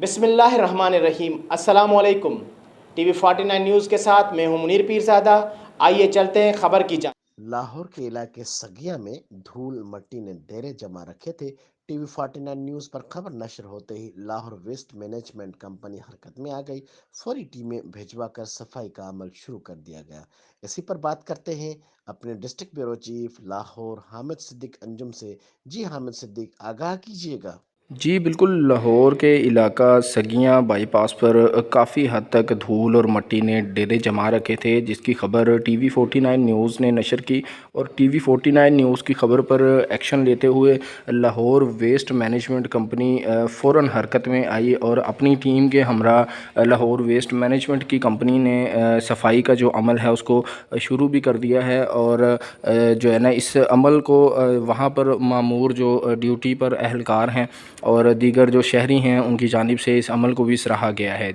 بسم اللہ الرحمن الرحیم۔ السلام علیکم۔ ٹی وی 49 نیوز کے ساتھ میں ہوں منیر پیرزادہ۔ آئیے چلتے ہیں خبر کی جانب۔ لاہور کے علاقے سگیا میں دھول مٹی نے ڈیرے جما رکھے تھے۔ ٹی وی 49 نیوز پر خبر نشر ہوتے ہی لاہور ویسٹ مینجمنٹ کمپنی حرکت میں آ گئی۔ فوری ٹیمیں بھجوا کر صفائی کا عمل شروع کر دیا گیا۔ اسی پر بات کرتے ہیں اپنے district bureau chief Lahore Hamid Siddique Anjum سے۔ جی حامد صدیق، آگاہ کیجیے گا۔ جی بالکل، لاہور کے علاقہ سگیاں بائی پاس پر کافی حد تک دھول اور مٹی نے ڈیرے جما رکھے تھے، جس کی خبر ٹی وی 49 نیوز نے نشر کی، اور ٹی وی 49 نیوز کی خبر پر ایکشن لیتے ہوئے لاہور ویسٹ مینجمنٹ کمپنی فوراً حرکت میں آئی اور اپنی ٹیم کے ہمراہ لاہور ویسٹ مینجمنٹ کی کمپنی نے صفائی کا جو عمل ہے اس کو شروع بھی کر دیا ہے، اور جو ہے نا اس عمل کو وہاں پر مامور جو ڈیوٹی پر اہلکار ہیں اور دیگر جو شہری ہیں ان کی جانب سے اس عمل کو بھی سراہا گیا ہے۔